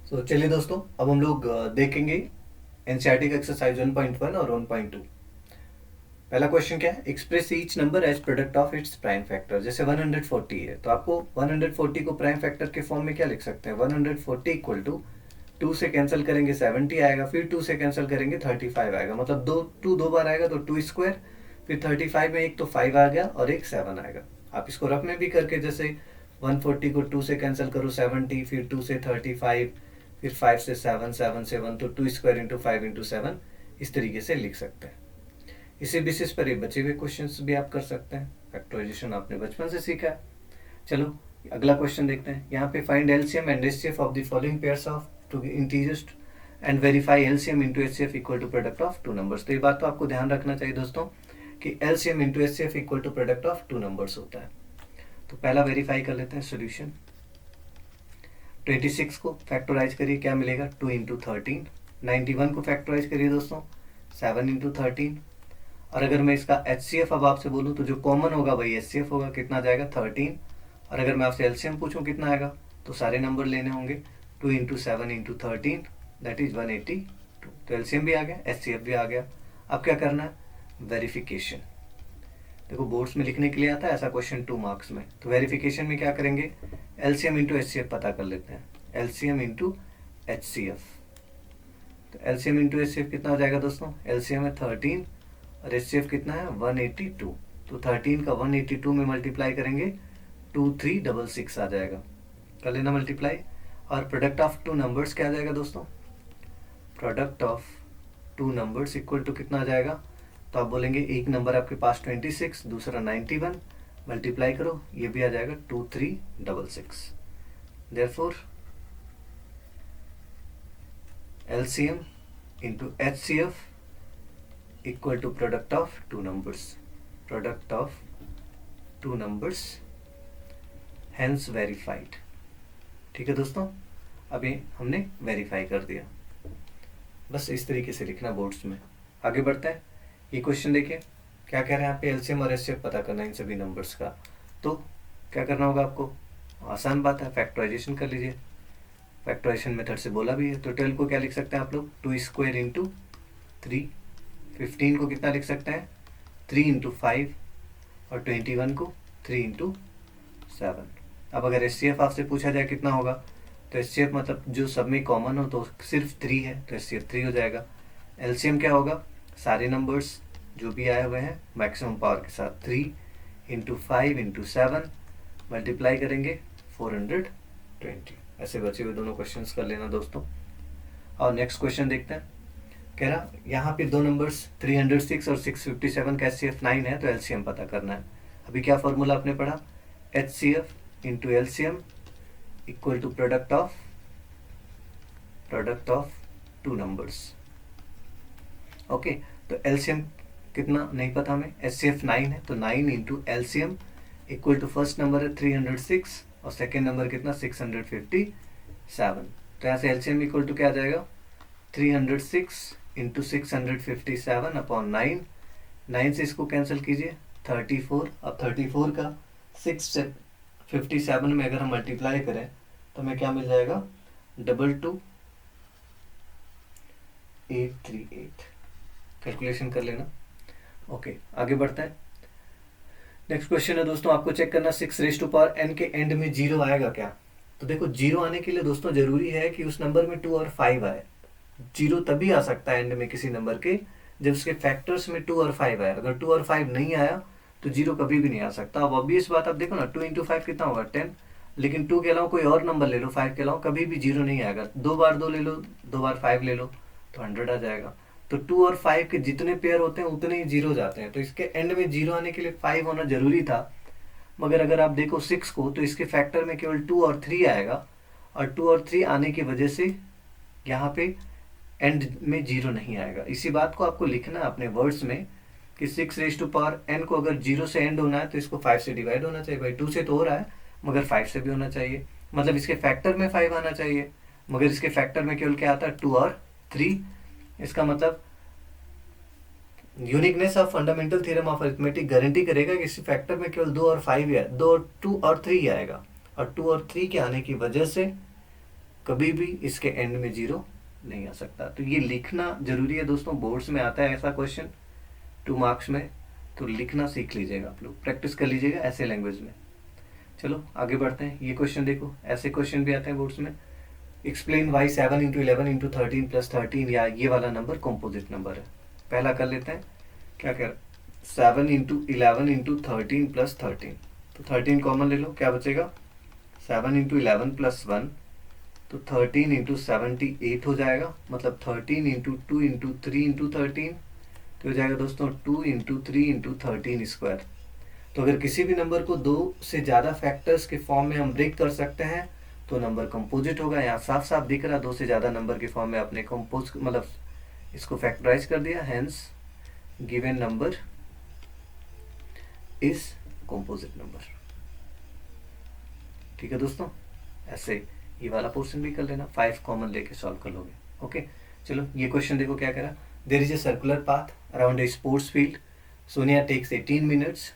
चलिए दोस्तों, अब हम लोग देखेंगे एनसीईआरटी का एक्सरसाइज 1.1 और 1.2। पहला क्वेश्चन क्या है? Express each number as product of its prime factor. जैसे 140 है तो आपको 140 को प्राइम फैक्टर के फॉर्म में क्या लिख सकते हैं? 140 इक्वल टू 2 से कैंसिल करेंगे 70 आएगा, फिर 2 से कैंसिल करेंगे 35 आएगा। मतलब दो टू दो बार आएगा तो 2 स्क्वायर, फिर 35 में एक तो 5 आ गया और एक 7 आएगा। आप इसको रफ में भी करके जैसे 140 को 2 से कैंसिल करो 70, फिर 2 से 35, फिर 5 से 7, 7 से 1, तो 2 स्क्वायर इंटू 5 इंटू 7 इस तरीके से लिख सकते हैं। इसी बेसिस पर ये बचे हुए क्वेश्चंस भी आप कर सकते हैं। फैक्टराइजेशन आपने बचपन से सीखा है। चलो अगला क्वेश्चन देखते हैं। यहाँ पे find LCM and HCF of the following pairs of two integers and verify LCM into HCF equal to product of two numbers. तो ये बात तो आपको ध्यान रखना चाहिए दोस्तों कि LCM into HCF equal to product of two numbers होता है। तो पहला वेरीफाई कर लेते हैं सोल्यूशन। 26 को फैक्टराइज करिए, क्या मिलेगा? 2 इंटू 13। 91 को फैक्टराइज करिए दोस्तों, 7 इंटू 13। और अगर मैं इसका एचसीएफ अब आपसे बोलूँ तो जो कॉमन होगा वही एचसीएफ होगा, कितना जाएगा? 13। और अगर मैं आपसे एलसीएम पूछूं कितना आएगा तो सारे नंबर लेने होंगे। 2 इंटू 7 इंटू 13 दैट इज 182। तो एलसीएम भी आ गया, एचसीएफ भी आ गया। अब क्या करना है? वेरिफिकेशन। देखो बोर्ड्स में लिखने के लिए आता है ऐसा क्वेश्चन 2 मार्क्स में। तो वेरिफिकेशन में क्या करेंगे? एलसीएम इंटू एचसीएफ पता कर लेते हैं। एलसीएम इंटू एचसीएफ, तो एलसीएम इंटू एचसीएफ कितना हो जाएगा दोस्तों? एलसीएम है 13 और एचसीएफ कितना है? 182। तो 13 का 182 में मल्टीप्लाई करेंगे 2366 आ जाएगा। कर लेना मल्टीप्लाई। और प्रोडक्ट ऑफ टू नंबर्स क्या आ जाएगा दोस्तों? Product of two numbers equal to कितना आ जाएगा? तो आप बोलेंगे एक नंबर आपके पास 26, दूसरा 91, मल्टीप्लाई करो, ये भी आ जाएगा 2366। Therefore LCM into HCF equal to product of two numbers. Product of two numbers hence verified. ठीक है दोस्तों, अभी हमने वेरीफाई कर दिया। बस इस तरीके से लिखना बोर्ड्स में। आगे बढ़ते हैं। ये क्वेश्चन देखिए, क्या कह रहे हैं यहाँ पे? एलसीएम और एचसीएफ पता करना है इन सभी नंबर्स का। तो क्या करना होगा आपको? आसान बात है, फैक्टराइजेशन कर लीजिए। फैक्टराइजेशन मेथड से बोला भी है। तो 12 को क्या लिख सकते हैं आप लोग? 2 स्क्वायर इंटू 3। 15 को कितना लिख सकते हैं? 3 इंटू 5। और 21 को 3 इंटू 7। अब अगर एचसीएफ आपसे पूछा जाए कितना होगा, तो एचसीएफ मतलब जो सब में कॉमन हो तो सिर्फ 3 है, तो एचसीएफ 3 हो जाएगा। एलसीएम क्या होगा? सारे नंबर्स जो भी आए हुए हैं मैक्सिमम पावर के साथ 3 इंटू 5 इंटू 7 मल्टीप्लाई करेंगे 420। ऐसे बचे हुए दोनों क्वेश्चंस कर लेना दोस्तों। और नेक्स्ट क्वेश्चन देखते हैं। कह रहा यहाँ पे दो नंबर्स 306 और 657 का एचसीएफ 9 है, तो एलसीएम पता करना है। अभी क्या फॉर्मूला आपने पढ़ा? HCF into LCM equal to product of two numbers. Okay, तो एलसीएम कितना नहीं पता हमें, एचसीएफ 9 है, तो 9 into LCM equal to first number है 306 और सेकेंड नंबर कितना? 657। तो यहाँ से एलसीएम इक्वल टू क्या आ जाएगा? 306 इंटू 657 अपॉन 9। 9 से इसको कैंसिल कीजिए 34। अब 34 का 6 से 57 में अगर हम मल्टीप्लाई करें तो हमें क्या मिल जाएगा? 22838। कैलकुलेशन कर लेना। ओके, आगे बढ़ते हैं। नेक्स्ट क्वेश्चन है दोस्तों, आपको चेक करना 6n के एंड में 0 आएगा क्या? तो देखो 0 आने के लिए दोस्तों जरूरी है कि उस नंबर में 2 और 5 आए। 0 तभी आ सकता है एंड में किसी नंबर के जब उसके फैक्टर्स में 2 और 5 आए। अगर 2 और 5 नहीं आया तो 0 कभी भी नहीं आ सकता। अब ऑब्वियस बात, आप देखो ना 2 इंटू 5 कितना होगा? 10। लेकिन 2 के अलावा कोई और नंबर ले लो, 5 के अलावा, कभी भी 0 नहीं आएगा। 2 बार 2 ले लो, 2 बार 5 ले लो तो 100 आ जाएगा। तो 2 और 5 के जितने पेयर होते हैं उतने ही 0 जाते हैं। तो इसके एंड में 0 आने के लिए 5 होना जरूरी था। मगर अगर आप देखो 6 को तो इसके फैक्टर में केवल 2 और 3 आएगा, और 2 और 3 आने की वजह से यहाँ पे एंड में 0 नहीं आएगा। इसी बात को आपको लिखना है अपने वर्ड्स में कि 6n को अगर 0 से एंड होना है तो इसको 5 से डिवाइड होना चाहिए। भाई 2 से तो हो रहा है मगर 5 से भी होना चाहिए, मतलब इसके फैक्टर में 5 आना चाहिए। मगर इसके फैक्टर में केवल क्या आता है? 2 और 3। इसका मतलब uniqueness of fundamental theorem of arithmetic guarantee करेगा कि इस फैक्टर में केवल 2 और 5 या 2 और 3 आएगा। और 2 और 3 के आने की वजह से कभी भी इसके एंड में 0 नहीं आ सकता। तो ये लिखना जरूरी है दोस्तों, बोर्ड्स में आता है ऐसा क्वेश्चन 2 मार्क्स में, तो लिखना सीख लीजिएगा, आप लोग प्रैक्टिस कर लीजिएगा ऐसे लैंग्वेज में। चलो आगे बढ़ते हैं। ये क्वेश्चन देखो, ऐसे क्वेश्चन भी आते हैं बोर्ड्स में। Explain why 7 into 11 into 13 plus 13 या ये वाला नंबर कॉम्पोजिट नंबर है। पहला कर लेते हैं, क्या कर 7 इंटू 11 इंटू 13 प्लस 13, तो 13 कॉमन ले लो, क्या बचेगा 7 इंटू 11 प्लस 1, तो 13 इंटू 78 हो जाएगा, मतलब 13 इंटू 2 इंटू 3 इंटू 13, तो हो जाएगा दोस्तों 2 इंटू 3 इंटू 13 स्क्वायर। तो अगर किसी भी नंबर को 2 से ज़्यादा फैक्टर्स के फॉर्म में हम ब्रेक कर सकते हैं तो नंबर कंपोजिट होगा। यहाँ साफ साफ दिख रहा 2 से ज़्यादा नंबर के फॉर्म में आपने कंपोज मतलब इसको फैक्टराइज कर दिया, hence given number is composite number. ठीक है दोस्तों, ऐसे ये वाला पोर्शन भी कर लेना, 5 कॉमन लेके सॉल्व कर लोगे। ओके चलो ये क्वेश्चन देखो क्या करा। There is a circular path around a sports field. Sonia takes 18 minutes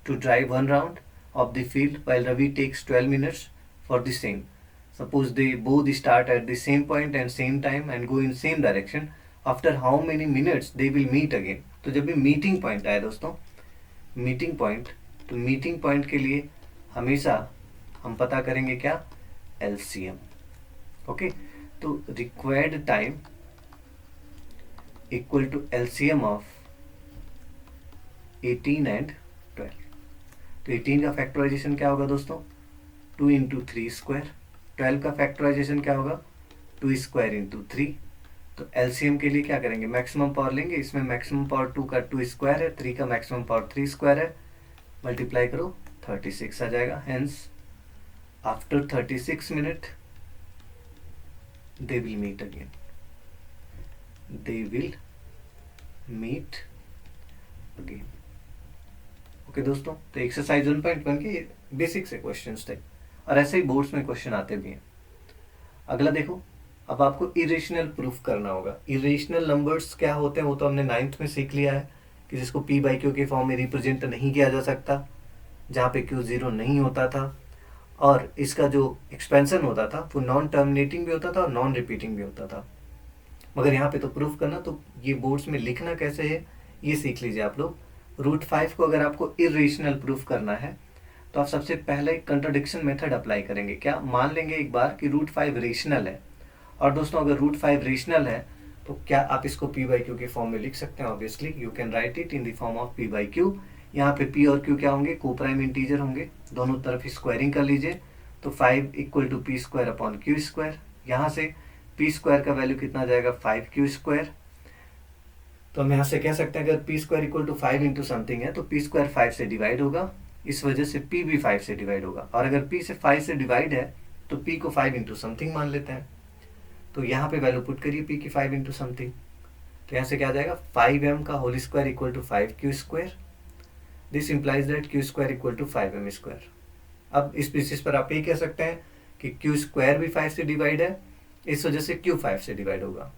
to drive one round of the field while Ravi takes 12 minutes for the same. Suppose they both start at the same point and same time and go in same direction. After how many minutes they will meet again? तो जब भी meeting point आए दोस्तों, meeting point, तो meeting point के लिए हमेशा हम पता करेंगे क्या, LCM। ओके तो required time equal to LCM of 18 and 12। तो 18 का फैक्टराइजेशन क्या होगा दोस्तों, 2 इंटू 3 स्क्वायर। 12 का फैक्टराइजेशन क्या होगा, 2 स्क्वायर इंटू 3। तो एलसीएम के लिए क्या करेंगे, मैक्सिमम पावर लेंगे, इसमें मैक्सिमम पावर 2 का 2 स्क्वायर है, 3 का मैक्सिमम पावर 3 स्क्वायर है, मल्टीप्लाई करो 36 आ जाएगा। Hence after 36 minute they will meet again, they will meet again. Okay दोस्तों, तो एक्सरसाइज 1.1 के बेसिक से क्वेश्चंस थे और ऐसे ही बोर्ड्स में क्वेश्चन आते भी हैं। अगला देखो, अब आपको इरेशनल प्रूफ करना होगा। इरेशनल नंबर्स क्या होते हैं वो तो हमने 9th में सीख लिया है कि जिसको पी बाई क्यू के फॉर्म में रिप्रेजेंट नहीं किया जा सकता, जहाँ पे क्यू 0 नहीं होता था और इसका जो एक्सपेंशन होता था वो नॉन टर्मिनेटिंग भी होता था और नॉन रिपीटिंग भी होता था। मगर यहाँ पे तो प्रूफ करना, तो ये बोर्ड्स में लिखना कैसे है ये सीख लीजिए आप लोग। √5 को अगर आपको इरेशनल प्रूफ करना है तो आप सबसे पहले कंट्राडिक्शन मेथड अप्लाई करेंगे। क्या मान लेंगे एक बार कि √5 रेशनल है, और दोस्तों अगर √5 रेशनल है तो क्या आप इसको p बाई क्यू के फॉर्म में लिख सकते हैं। Obviously you can write it in the form of p by Q. यहाँ पे p और q क्या होंगे, को प्राइम इंटीजर होंगे, दोनों तरफ स्क्वायरिंग कर लीजिए, तो 5 equal to P square upon Q square. यहाँ से p स्क्वायर का वैल्यू कितना आ जाएगा, 5q स्क्वायर। तो हम यहाँ से कह सकते हैं अगर P square equal to 5 into something है तो पी स्क्वायर 5 से डिवाइड होगा, इस वजह से p भी 5 से डिवाइड होगा। और अगर p से 5 से डिवाइड है तो p को 5 इंटू समथिंग मान लेते हैं, तो यहाँ पे वैल्यू पुट करिए p की 5 इंटू समथिंग, तो यहाँ से क्या आ जाएगा 5m का whole square equal to 5q square. This implies that q square equal to 5m square. अब इस बेसिस पर आप ये कह सकते हैं कि q स्क्वायर भी 5 से डिवाइड है, इस वजह से q 5 से डिवाइड होगा।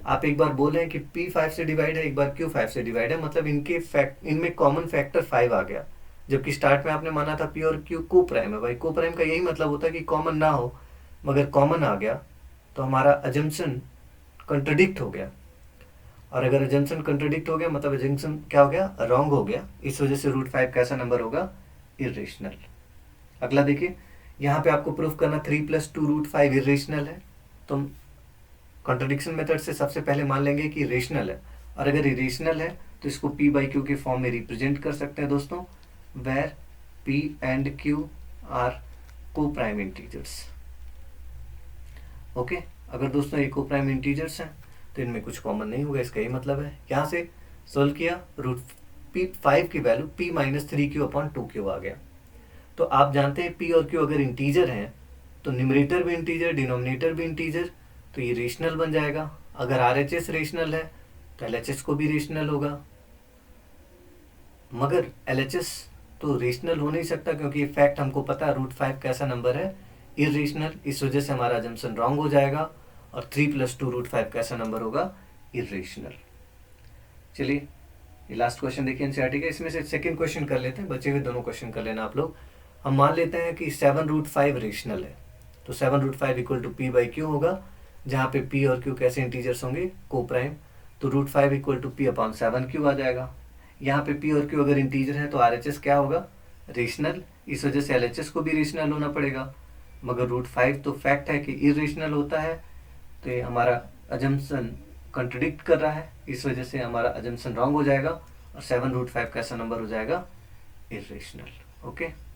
आप एक बार बोल रहे हैं कि p 5 से डिवाइड है, एक बार q 5 से डिवाइड है, मतलब इनमें कॉमन फैक्टर 5 आ गया, जबकि स्टार्ट में आपने माना था p और q को प्राइम है। भाई को प्राइम का यही मतलब होता है कि कॉमन ना हो, मगर कॉमन आ गया तो हमारा अजम्पशन कंट्रडिक्ट हो गया, और अगर अजम्पशन कंट्रडिक्ट हो गया मतलब अजम्पशन क्या हो गया, रॉन्ग हो गया। इस वजह से √5 कैसा नंबर होगा, इरेशनल। अगला देखिए, यहाँ पे आपको प्रूफ करना 3 + 2 √5 इरेशनल है, तो हम कॉन्ट्रडिक्शन मेथड से सबसे पहले मान लेंगे कि रेशनल है, और अगर इरेशनल है तो इसको p बाई क्यू के फॉर्म में रिप्रेजेंट कर सकते हैं दोस्तों, where p and q are coprime integers. Okay, अगर दोस्तों ये को प्राइम इंटीजर्स हैं तो इनमें कुछ कॉमन नहीं होगा, इसका ये मतलब है। यहाँ से सोल्व किया, √5 की value p - 3q upon 2q आ गया। तो आप जानते हैं p और q अगर इंटीजर हैं तो न्यूमरेटर भी इंटीजर, डिनोमिनेटर भी इंटीजर, तो ये रेशनल बन जाएगा। अगर RHS रेशनल है तो LHS को भी रेशनल होगा, मगर LHS तो रेशनल हो नहीं सकता क्योंकि फैक्ट हमको पता है √5 कैसा नंबर है, इरेशनल। इस वजह से हमारा अजम्पशन रॉन्ग हो जाएगा, और 3 + 2 √5 कैसा नंबर होगा, इरेशनल। चलिए ये लास्ट क्वेश्चन देखिए एनसीईआरटी का, इसमें से सेकंड क्वेश्चन कर लेते हैं, बचे हुए दोनों क्वेश्चन कर लेना आप लोग। हम मान लेते हैं कि 7 √5 रेशनल है, तो 7√5 equal to P by Q होगा, जहाँ पे P और Q कैसे इंटीजर्स होंगे, को प्राइम, तो √5 equal to P upon 7Q आ जाएगा। यहाँ पे P और Q अगर इंटीजर है तो RHS क्या होगा, रेशनल, इस वजह से LHS को भी रेशनल होना पड़ेगा, मगर √5 तो फैक्ट है कि इरेशनल होता है, तो ये हमारा अजम्पशन कंट्रडिक्ट कर रहा है, इस वजह से हमारा अजम्पशन रॉन्ग हो जाएगा और 7√5 कैसा नंबर हो जाएगा, इरेशनल। ओके।